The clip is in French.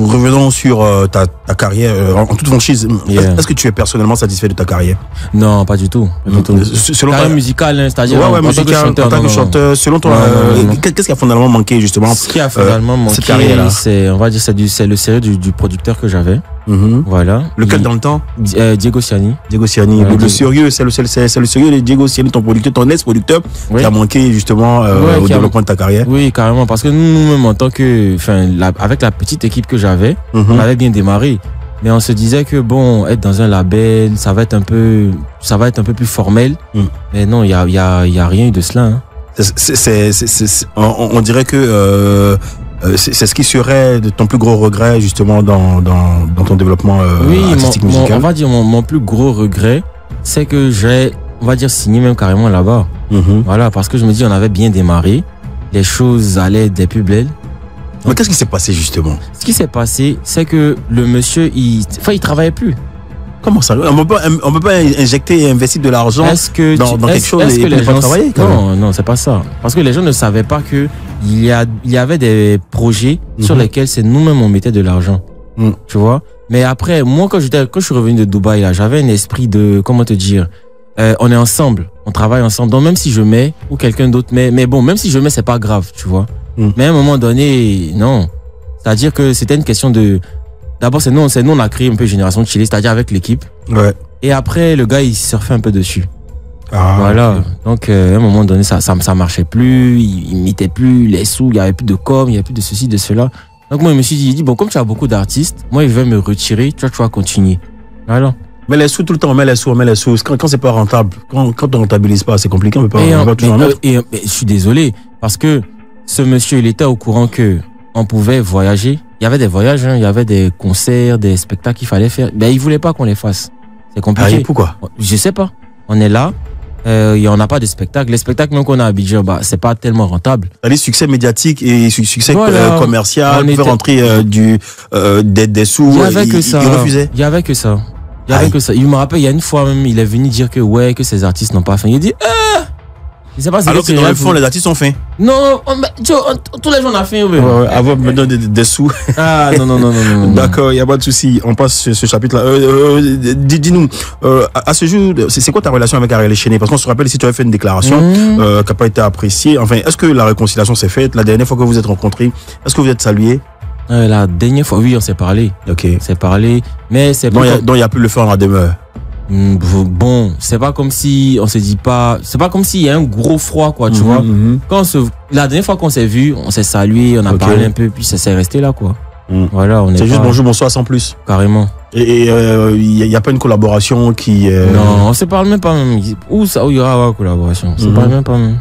Revenons sur ta carrière en toute franchise. Est-ce que tu es personnellement satisfait de ta carrière? Non, pas du tout. Selon carrière musicale, hein, c'est-à-dire en tant que chanteur, selon toi, qu'est-ce qui a fondamentalement manqué justement? Ce qui a fondamentalement manqué, c'est, on va dire, c'est le sérieux du producteur que j'avais. Voilà. Lequel dans le temps? Diego Siani. Diego Siani. Le sérieux, c'est le sérieux de Diego Siani, ton producteur, ton ex-producteur, qui a manqué justement au développement de ta carrière. Oui, carrément, parce que nous-mêmes en tant que, avec la petite équipe que j'avais, on avait bien démarré. Mais on se disait que bon, être dans un label, ça va être un peu plus formel. Mais non, il y a rien eu de cela. Hein. On dirait que c'est ce qui serait de ton plus gros regret justement dans ton développement artistique musical. On va dire mon plus gros regret, c'est que j'ai, on va dire, signé même carrément là-bas. Voilà, parce que je me dis on avait bien démarré, les choses allaient des plus belles. Mais qu'est-ce qui s'est passé justement? Ce qui s'est passé, c'est que le monsieur, il travaillait plus. Comment ça? On peut pas injecter et investir de l'argent dans quelque chose et ne pas travailler? Non, c'est pas ça. Parce que les gens ne savaient pas que il y avait des projets sur lesquels c'est nous-mêmes on mettait de l'argent. Tu vois? Mais après, moi, quand je suis revenu de Dubaï, là, j'avais un esprit de, comment te dire, on est ensemble, on travaille ensemble. Donc même si je mets, ou quelqu'un d'autre met, mais bon, même si je mets, c'est pas grave, tu vois? Mais à un moment donné, non. C'est-à-dire que c'était une question de... D'abord, c'est nous, on a créé un peu Génération de Chili, c'est-à-dire avec l'équipe. Ouais. Et après, le gars, il surfait un peu dessus. Voilà. Okay. Donc, à un moment donné, ça marchait plus, il mettait plus les sous, il y avait plus de com, il y avait plus de ceci, de cela. Donc moi, je me suis dit, bon, comme tu as beaucoup d'artistes, moi, je vais me retirer, tu vas continuer. Voilà. Mais les sous tout le temps, on met les sous. Quand c'est pas rentable, quand on rentabilise pas, c'est compliqué, on peut pas toujours en mettre. Et je suis désolé, parce que ce monsieur, il était au courant que on pouvait voyager. Il y avait des voyages, il y avait des concerts, des spectacles qu'il fallait faire. Ben, il voulait pas qu'on les fasse. C'est compliqué. Pourquoi? Je sais pas. On est là, on n'a pas de spectacle. Les spectacles même qu'on a à Abidjan, c'est pas tellement rentable. Les succès médiatiques et succès commercial, on pouvait rentrer des sous. Il y avait que ça. Il refusait. Il y avait que ça. Il me rappelle, il y a une fois même, il est venu dire que ces artistes n'ont pas faim. Il dit, je sais pas si alors que dans le fond, les artistes ont faim. Non, tous les gens ont faim. Avant de me donner des sous. Ah, non. D'accord, il n'y a pas de souci. On passe ce chapitre-là. Dis-nous, à ce jour, c'est quoi ta relation avec Ariel Chéné? Parce qu'on se rappelle, si tu avais fait une déclaration qui n'a pas été appréciée. Enfin, est-ce que la réconciliation s'est faite? La dernière fois que vous êtes rencontrés, est-ce que vous êtes salués? La dernière fois, oui, on s'est parlé. Ok. On s'est parlé, mais c'est pas. Donc, il n'y a plus le feu en la demeure. Bon, c'est pas comme si on se dit pas, c'est pas comme s'il y a un gros froid, quoi, tu vois. La dernière fois qu'on s'est vu, on s'est salué, on a parlé un peu, puis ça s'est resté là, quoi. Voilà, c'est juste bonjour, bonsoir sans plus. Carrément. Et il y a pas une collaboration qui. Non, on se parle même pas même. Où il y aura une collaboration? On se parle même pas même.